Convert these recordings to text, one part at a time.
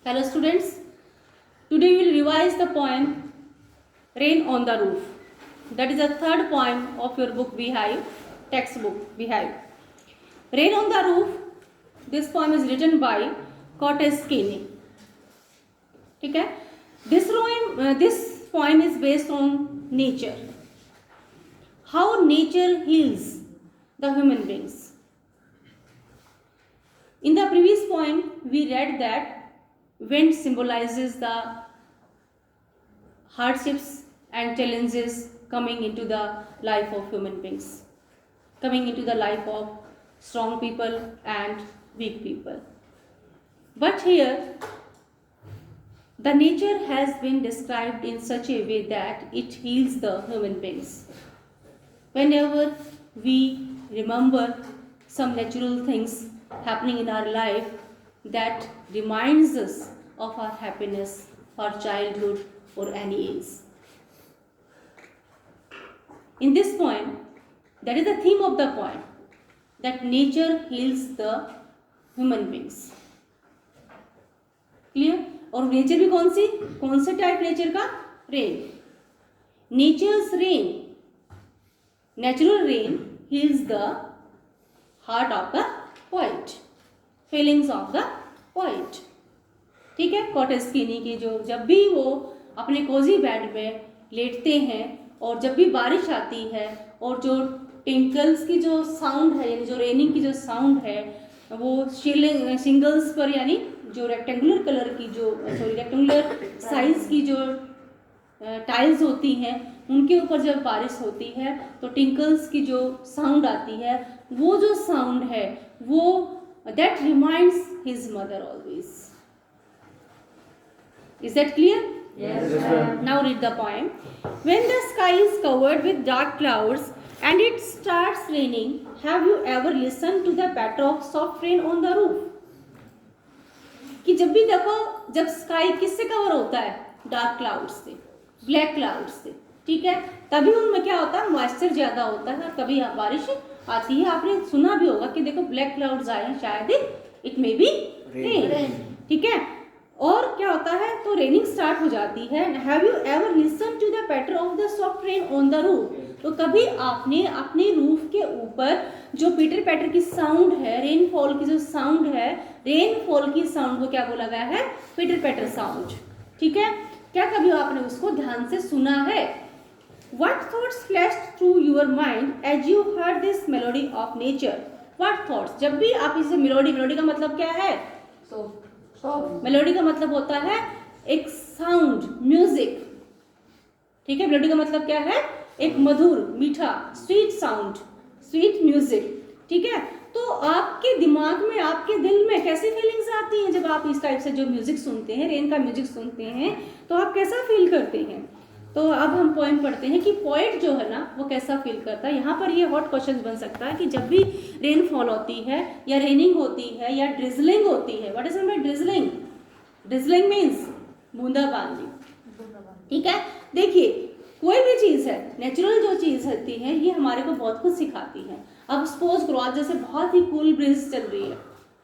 Hello students, today we will revise the poem Rain on the Roof. That is the third poem of your book Beehive, textbook Beehive. Rain on the Roof, this poem is written by Curtis Kinney. ठीक है, this poem is based on nature. How nature heals the human beings. In the previous poem, we read that wind symbolizes the hardships and challenges coming into the life of human beings, coming into the life of strong people and weak people. But here, the nature has been described in such a way that it heals the human beings. Whenever we remember some natural things happening in our life that reminds us of our happiness, our childhood, or any age. In this poem, that is the theme of the poem, that nature heals the human beings. Clear? और nature भी कौन से type nature का? Rain. Nature's rain, natural rain heals the heart of the poet, feelings of the poet. ठीक है, Curtis किनी की जो जब भी वो अपने कोजी बेड में लेटते हैं और जब भी बारिश आती है और जो टिंकल्स की जो साउंड है यानी जो रेनिंग की जो साउंड है वो शिंगल्स पर यानी जो रेक्टेंगुलर कलर की जो रेक्टेंगुलर साइज की जो टाइल्स होती हैं उनके ऊपर जब बारिश होती है तो टिंकल्स की जो साउंड आती है वो जो साउंड है वो that reminds his mother always. Is that clear? Yes, ma'am. Now read the poem. When the sky is covered with dark clouds and it starts raining, have you ever listened to the patter of soft rain on the roof? कि जब भी देखो जब sky किससे cover होता है? Dark clouds से, black clouds से, ठीक है, तभी उनमें क्या होता है? मॉइस्चर ज्यादा होता है और कभी बारिश आती है. आपने सुना भी होगा कि देखो ब्लैक क्लाउड्स आए हैं, शायद इट मे बी रेन. ठीक है, और क्या होता है तो रेनिंग स्टार्ट हो जाती है. Have you ever listen to the patter of the soft rain on the roof? तो कभी आपने अपने रूफ के ऊपर जो पीटर पैटर की साउंड है, रेनफॉल की जो साउंड है, रेनफॉल की साउंड को क्या बोला गया है? Pitter patter sound. ठीक है, क्या कभी आपने उसको ध्यान से सुना है? What thoughts flashed through your mind as you heard this melody of nature? What thoughts? जब भी आप इसे मेलोडी का मतलब क्या है? मेलोडी का मतलब होता है एक साउंड, म्यूजिक. ठीक है, मेलोडी का मतलब क्या है? एक मधुर, मीठा, स्वीट साउंड, स्वीट म्यूजिक. ठीक है, तो आपके दिमाग में, आपके दिल में कैसी फीलिंग्स आती हैं जब आप इस टाइप से जो म्यूजिक सुनते हैं, रेन का म्यूजिक सुनते हैं, तो आप कैसा फील करते हैं? तो अब हम पोएम पढ़ते हैं कि पोएट जो है ना वो कैसा फील करता है. यहाँ पर ये हॉट क्वेश्चन बन सकता है कि जब भी रेनफॉल होती है या रेनिंग होती है या ड्रिजलिंग होती है. What is mean drizzling? Drizzling means बूंदाबांदी. ठीक है, देखिए कोई भी चीज़ है, नेचुरल जो चीज़ होती है ये हमारे को बहुत कुछ सिखाती है. अब सपोज करो आज जैसे बहुत ही कूल ब्रीज चल रही है,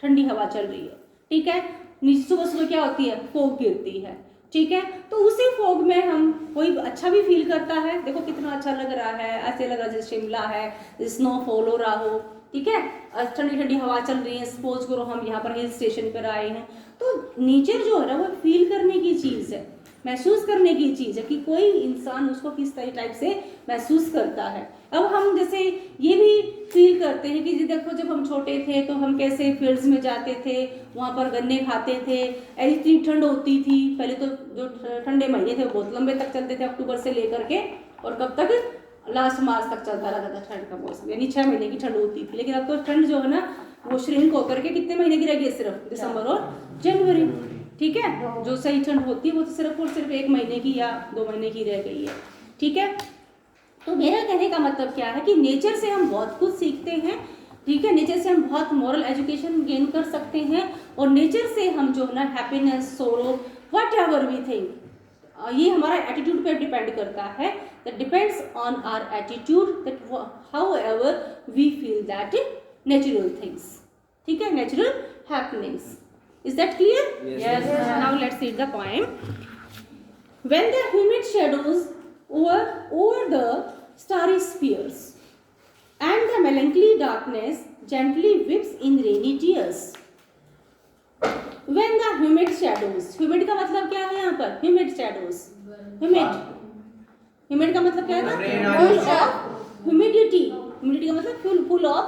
ठंडी हवा चल रही है. ठीक है, नीचे सुबह सुबह क्या होती है? फोग गिरती है. ठीक है, तो उसी फोग में हम कोई अच्छा भी फील करता है. देखो कितना अच्छा लग रहा है, ऐसे लग रहा है जैसे शिमला है, स्नोफॉल हो रहा हो. ठीक है, ठंडी ठंडी हवा चल रही है. सपोज करो हम यहाँ पर हिल स्टेशन पर आए हैं, तो नेचर जो है ना वो फील करने की चीज़ है, महसूस करने की चीज़ है कि कोई इंसान उसको किस टाइप से महसूस करता है. अब हम जैसे ये भी फील करते हैं कि देखो जब हम छोटे थे तो हम कैसे फील्ड्स में जाते थे, वहाँ पर गन्ने खाते थे, इतनी ठंड होती थी. पहले तो जो ठंडे महीने थे वो बहुत लंबे तक चलते थे, अक्टूबर से लेकर के और कब तक? लास्ट मार्च तक चलता रहता था ठंड का मौसम, यानी 6 महीने की ठंड होती थी. लेकिन अब तो ठंड जो है ना वो श्रिंक होकर के कितने महीने की रह गई? सिर्फ दिसंबर और जनवरी. ठीक है, जो सही ठंड होती है वो तो सिर्फ और सिर्फ 1 महीने की या 2 महीने की रह गई है. ठीक है, तो मेरा कहने का मतलब क्या है कि नेचर से हम बहुत कुछ सीखते हैं. ठीक है, नेचर से हम बहुत मॉरल एजुकेशन गेन कर सकते हैं और नेचर से हम जो है ना हैप्पीनेस, सोरो, वट एवर वी थिंक, ये हमारा एटीट्यूड पे डिपेंड करता है. That depends on our attitude, that however we feel that natural things. ठीक है, natural happenings. Is that clear? Yes. Now let's read the poem. When the humid shadows over the starry spheres, and the melancholy darkness gently whips in rainy tears. When the humid shadows, humid का मतलब क्या है यहाँ पर? Humid shadows, humid का मतलब क्या है? Full of humidity. Humidity का मतलब full of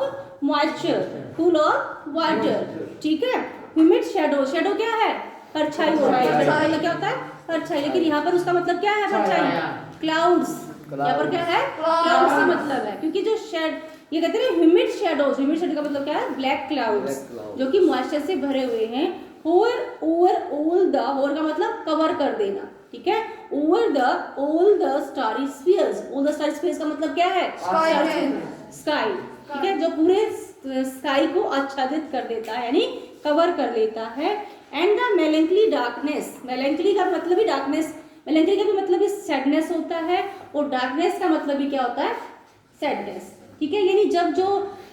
moisture, full of water. ठीक है? Humid shadow, shadow क्या है? परछाई होता है. shadow मतलब क्या होता है? परछाई. लेकिन यहाँ पर उसका मतलब क्या है? परछाई. Clouds. यहाँ पर क्या है? क्लाउड से मतलब है, क्योंकि जो ये कहते हैं ह्यूमिड शेडोज का मतलब क्या है? ब्लैक क्लाउड्स, जो कि मॉइस्चर से भरे हुए हैं. ओवर ऑल द, ओवर का मतलब कवर कर देना, ठीक है? Over all the starry spheres. All the starry spheres का मतलब क्या है? स्काई. ठीक है, जो पूरे स्काई को आच्छादित कर देता है, यानी कवर कर लेता है. एंड द मेलैंकली डार्कनेस, मेलैंकली का मतलब ही डार्कनेस, मेलैंकली का भी मतलब ही सैडनेस होता है, और डार्कनेस का मतलब भी क्या होता है? सैडनेस. ठीक है, यानी जब जो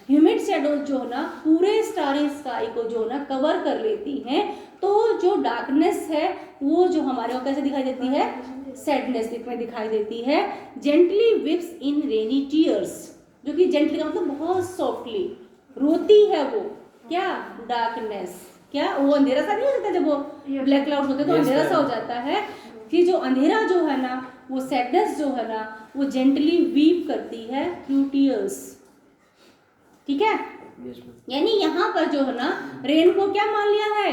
ह्यूमिड शैडोज जो है ना पूरे स्टारी स्काई को जो ना कवर कर लेती हैं, तो जो डार्कनेस है वो जो हमारे को कैसे दिखाई देती है? सैडनेस में दिखाई देती है. Gently weeps in rainy tears, जो कि जेंटली का मतलब बहुत सॉफ्टली रोती है वो. क्या? डार्कनेस. क्या वो अंधेरा सा नहीं हो जाता? जब वो ब्लैक क्लाउड होते तो अंधेरा सा हो जाता है, कि जो अंधेरा जो है ना, वो सैडनेस जो है ना, वो जेंटली वीप करती है थ्रू टीयर्स. ठीक है, यानी यहाँ पर जो है ना रेन को क्या मान लिया है?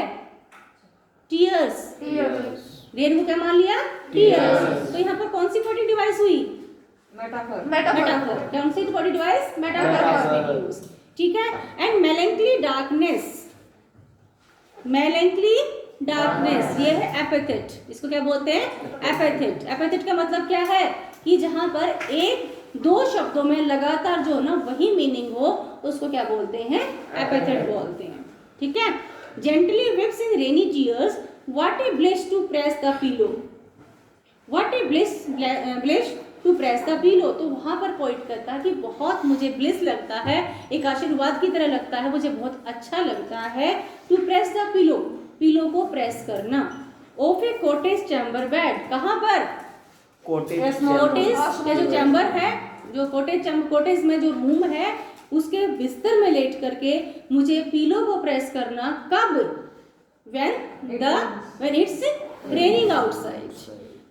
टीयर्स. रेन को क्या मान लिया? टीयर्स. तो यहाँ पर कौन सी बॉडी डिवाइस हुई? मेटाफर. कौन सी बॉडी डिवाइस? मेटाफर. ठीक है. एंड मेलैंकली डार्कनेस, मेलैंकली डार्कनेस ये है एपेथेट. इसको क्या बोलते हैं? एपेथेट. एपेथेट का मतलब क्या है? कि जहां पर एक दो शब्दों में लगातार जो ना वही मीनिंग हो, तो उसको क्या बोलते हैं? एपेथेट बोलते हैं. ठीक है. Gently weeps in rainy tears, what a bliss to press the pillow. What a bliss to press the pillow. तो वहां पर पॉइंट करता है कि बहुत मुझे ब्लिस लगता है, एक आशीर्वाद की तरह लगता है, मुझे बहुत अच्छा लगता है to press the pillow, pillow को प्रेस करना. Of a cottage chamber bed. कहाँ पर? कॉटेज का जो चैम्बर है, जो कॉटेज में जो रूम है, उसके बिस्तर में लेट करके मुझे पिलो को प्रेस करना. कब? when it's raining outside.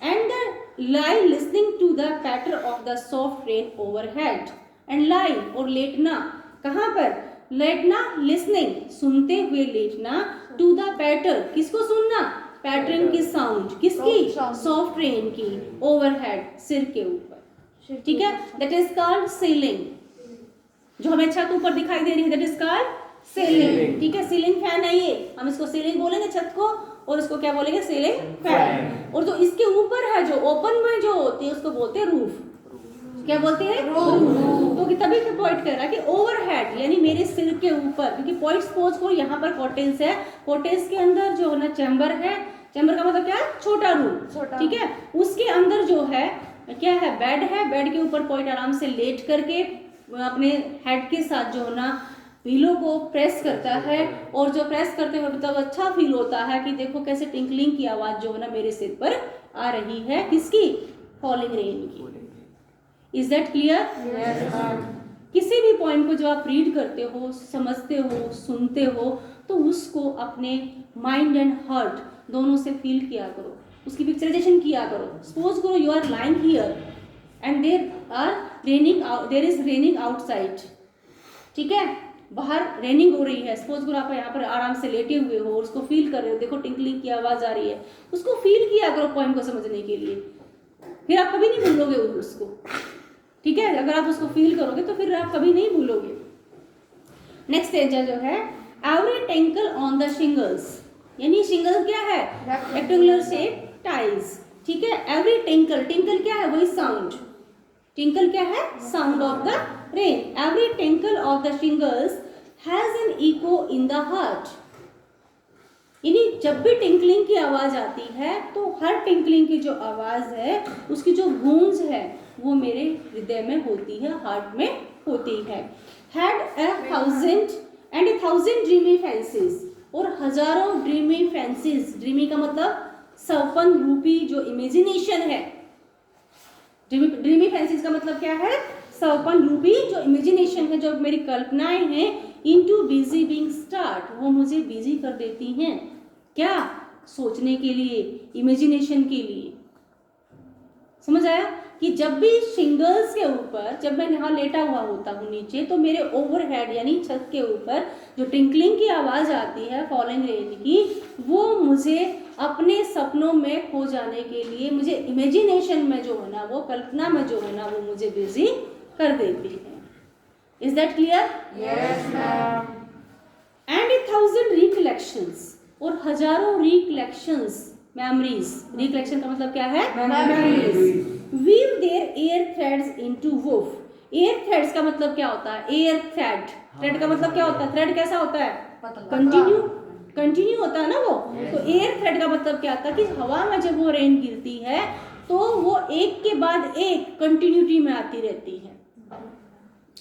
And lie listening to the patter of the soft rain overhead. And lie और लेटना. कहाँ पर? लेटना, लिसनिंग सुनते हुए लेटना. टू द पैटर, किसको सुनना? पैटर्न की साउंड. किसकी? सॉफ्ट रेन की. ओवरहेड, सिर के ऊपर. ठीक है, दैट इज कॉल्ड सीलिंग. जो हमें छत ऊपर दिखाई दे रही है, दैट इज कॉल्ड सीलिंग. ठीक है, सीलिंग फैन है ये. हम इसको सीलिंग बोलेंगे छत को, और इसको क्या बोलेंगे? Ceiling fan. और जो इसके ऊपर है, जो ओपन में जो होती है, उसको बोलते हैं रूफ. क्या बोलते हैं? रूफ. तो तभी तो पॉइंट कर रहा है कि ओवरहेड, यानी मेरे सिर के ऊपर. क्योंकि पॉइंट सपोज को यहाँ पर कॉटेज है, कॉटेज के अंदर जो ना चैम्बर है. चैम्बर का मतलब क्या है? छोटा रूम. ठीक है, उसके अंदर जो है क्या है? बेड है. बेड के ऊपर पॉइंट आराम से लेट करके अपने हेड के साथ जो है ना पिलो को प्रेस करता है. और जो प्रेस करते हुए मतलब अच्छा फील होता है कि देखो कैसे टिंकलिंग की आवाज जो है ना मेरे सिर पर आ रही है. किसकी? फॉलिंग रेन की. Is that clear? किसी भी पॉइंट को जो आप रीड करते हो, समझते हो, सुनते हो, तो उसको अपने माइंड एंड हार्ट दोनों से फील किया करो, उसकी पिक्चराइजेशन किया करो. सपोज करो you are lying here and there is raining outside. ठीक है, बाहर रेनिंग हो रही है. सपोज करो आप यहाँ पर आराम से लेटे हुए हो और उसको फील कर रहे हो. देखो टिंकलिंग की आवाज आ रही है, उसको फील किया करो पॉइंट को समझने के लिए. फिर आप कभी नहीं भूलोगे उसको. ठीक है, अगर आप उसको फील करोगे तो फिर आप कभी नहीं भूलोगे. नेक्स्ट स्टेज जो है every tinkle on the shingles. यानी शिंगल क्या है? Rectangular shape tiles. ठीक है, एवरी टिंकल, टिंकल क्या है? वही साउंड. टिंकल क्या है? Sound of the rain. Every tinkle of the shingles has an echo in the heart. यानी जब भी टिंकलिंग की आवाज आती है, तो हर टिंकलिंग की जो आवाज है, उसकी जो गूंज है, वो मेरे हृदय में होती है, हार्ट में होती है. Had 1,000 and 1,000 dreamy fancies. और हजारों ड्रीमी फैंसीज, ड्रीमी का मतलब सपन रूपी जो इमेजिनेशन है, ड्रीमी फैंसीज का मतलब क्या है, सपन रूपी जो इमेजिनेशन है, जो मेरी कल्पनाएं हैं, इनटू बिजी बीइंग स्टार्ट, वो मुझे बिजी कर देती हैं, क्या, सोचने के लिए, इमेजिनेशन के लिए। समझ आया कि जब भी शिंगल्स के ऊपर, जब मैं यहाँ लेटा हुआ होता हूँ नीचे, तो मेरे ओवरहेड यानी छत के ऊपर जो टिंकलिंग की आवाज आती है फॉलिंग रेन की, वो मुझे अपने सपनों में खो जाने के लिए, मुझे इमेजिनेशन में जो है ना, वो कल्पना में जो है ना, वो मुझे बिजी कर देती है। Is that clear? Yes ma'am. And 1000 recollections, और हजारों रिकलेक्शंस, मेमोरीज, रिकलेक्शन का मतलब क्या है, memories, weave their air threads into woof. Air threads का मतलब क्या होता है, एयर थ्रेड, थ्रेड का मतलब क्या होता है, थ्रेड कैसा होता है, कंटिन्यू, कंटिन्यू होता है ना वो। तो एयर थ्रेड का मतलब क्या होता है कि हवा में जब वो रेन गिरती है तो वो एक के बाद एक कंटिन्यूटी में आती रहती है,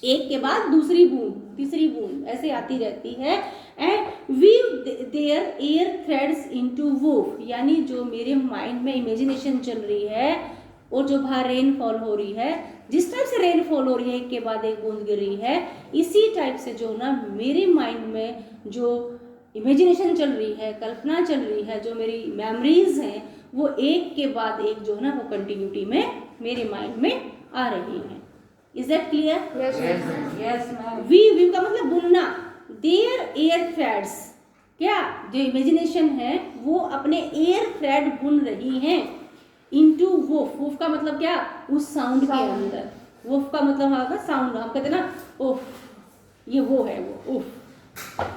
एक के बाद दूसरी बूंद, तीसरी बूंद, ऐसे आती रहती है। And weave their air threads into woof, यानी जो मेरे माइंड में इमेजिनेशन चल रही है और जो बाहर रेनफॉल हो रही है, जिस टाइप से रेनफॉल हो रही है, एक के बाद एक बूंद गिर रही है, इसी टाइप से जो ना मेरे माइंड में जो इमेजिनेशन चल रही है, कल्पना चल रही है, जो मेरी मेमोरीज हैं, वो एक के बाद एक जो है ना, वो कंटिन्यूटी में मेरे माइंड में आ रही हैं। Is that clear? Yes ma'am. Weave का मतलब बुनना, देयर एयर थ्रेड्स, क्या, जो इमेजिनेशन है वो अपने एयर थ्रेड बुन रही हैं, इनटू वूफ, वूफ का मतलब क्या, उस साउंड के अंदर, वूफ का मतलब होगा साउंड, हम कहते हैं ना उफ, ये वो है वो उफ,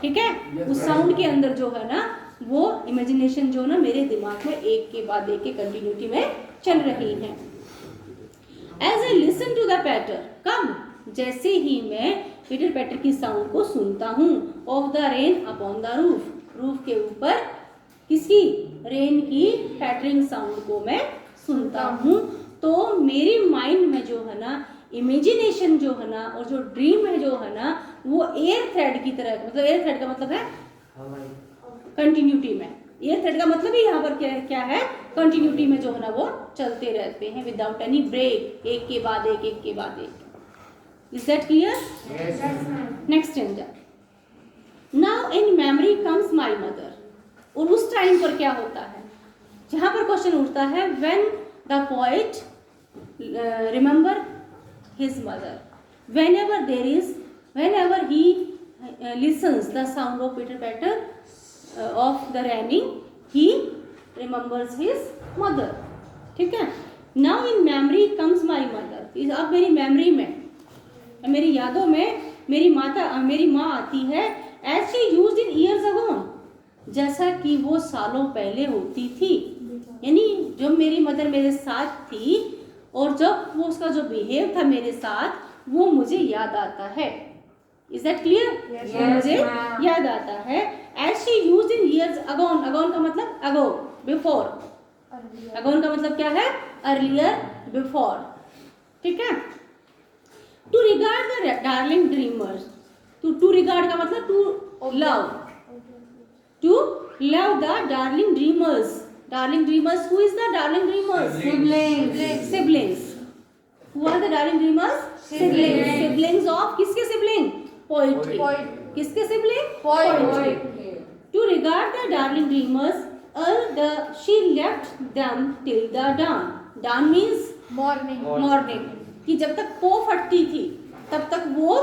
ठीक है, उस साउंड के अंदर जो है ना, वो इमेजिनेशन जो ना मेरे दिमाग में एक के बाद एक के कंटिन्यूटी में चल रही है। As I listen to the patter, कब, जैसे ही मैं पीटर पैटर की साउंड को सुनता हूँ, of the rain upon the roof, roof के ऊपर किसकी, रेन की पैटरिंग साउंड को मैं सुनता हूँ, तो मेरे माइंड में जो है ना इमेजिनेशन जो है ना, और जो ड्रीम है जो है ना, वो एयर थ्रेड की तरह, मतलब एयर थ्रेड का मतलब है कंटिन्यूटी में, एयर थ्रेड का मतलब ही यहाँ पर क्या है, कंटिन्यूटी में जो है ना वो चलते रहते हैं विदाउट एनी ब्रेक, एक के बाद एक, एक के बाद एक। Is that clear? Next stanza. Now in memory comes my mother, और उस टाइम पर क्या होता है, जहाँ पर क्वेश्चन उठता है, when the poet remember his mother, whenever he listens the sound of Peter Patter of the raining, he remembers his mother, ठीक है। now in memory comes my mother, अब मेरी मेमोरी में, मेरी यादों में मेरी माँ आती है, as she used in years ago, जैसा कि वो सालों पहले होती थी, यानी जब मेरी मदर मेरे साथ थी और जब वो उसका जो बिहेव था मेरे साथ, वो मुझे याद आता है। Is that clear? मुझे याद आता है। As she used in years ago, agone का मतलब अगो, बिफोर, अगोन का मतलब क्या है, अर्लियर, बिफोर, ठीक है। To regard the darling dreamers, to regard का मतलब to love, to love the darling dreamers, darling dreamers, who is the darling dreamers, siblings, who are the darling dreamers, siblings, siblings of, किसके sibling, poetry, किसके sibling, poetry. To regard the darling dreamers, she left them till the dawn, dawn means morning, कि जब तक पो फटती थी तब तक वो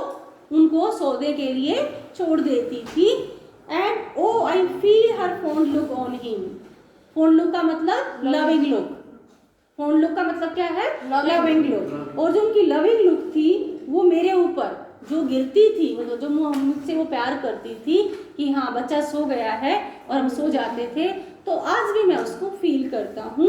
उनको सोने के लिए छोड़ देती थी। And oh I feel her fond look on him, fond look का मतलब लविंग लुक, फॉन्ड लुक का मतलब क्या है, लविंग लुक, और जो उनकी लविंग लुक थी वो मेरे ऊपर जो गिरती थी, मतलब जो मुझसे वो प्यार करती थी कि हाँ बच्चा सो गया है और हम सो जाते थे, तो आज भी मैं उसको फील करता हूँ।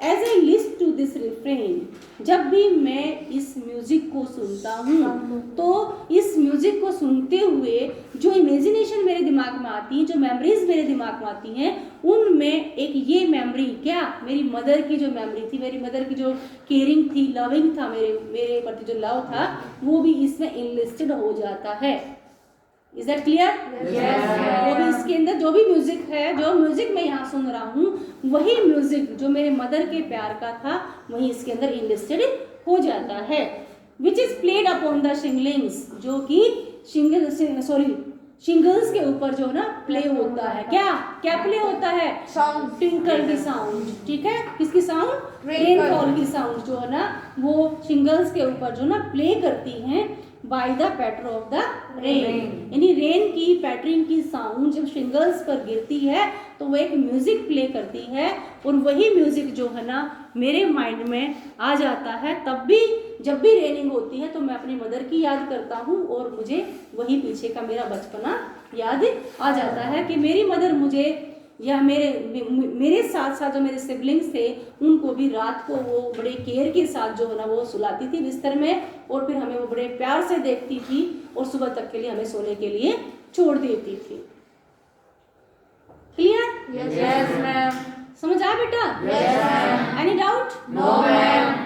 As I list to this refrain, जब भी मैं इस म्यूजिक को सुनता हूँ, तो इस म्यूजिक को सुनते हुए जो इमेजिनेशन मेरे दिमाग में आती है, जो मेमोरीज मेरे दिमाग में आती हैं, उनमें एक ये मेमोरी, क्या, मेरी मदर की जो मेमोरी थी, मेरी मदर की जो केयरिंग थी, लविंग था, मेरे प्रति जो लव था, वो भी इसमें इनलिस्टेड हो जाता है। Is that clear? Yes, वो भी इसके अंदर जो भी म्यूजिक है, जो म्यूजिक मैं यहाँ सुन रहा हूँ, वही म्यूजिक जो मेरे मदर के प्यार का था वही इसके अंदर इनलिस्टेड हो जाता है। Which is played upon the shinglings, जो कि शिंगल्स के ऊपर जो ना प्ले होता है। क्या क्या प्ले होता है? Sound. ट्विंकल की साउंड, ठीक है, किसकी साउंड? Rainfall. रेनफॉल की साउंड जो है ना वो शिंगल्स के ऊपर जो ना प्ले करती हैं by the patter of the rain. Rain. यानी रेन की पैटरिंग की साउंड जब शिंगल्स पर गिरती है तो वो एक म्यूजिक प्ले करती है, और वही म्यूजिक जो है ना मेरे माइंड में आ जाता है। तब भी जब भी रेनिंग होती है तो मैं अपनी मदर की याद करता हूँ, और मुझे वही पीछे का मेरा बचपना याद आ जाता है कि मेरी मदर मुझे या मेरे साथ साथ जो मेरे सिबलिंग्स थे उनको भी रात को वो बड़े केयर के साथ जो है ना वो सुलाती थी बिस्तर में, और फिर हमें वो बड़े प्यार से देखती थी और सुबह तक के लिए हमें सोने के लिए छोड़ देती थी। क्लियर? Yes, ma'am. समझ आया बेटा? Yes, ma'am. Any doubt? No, ma'am.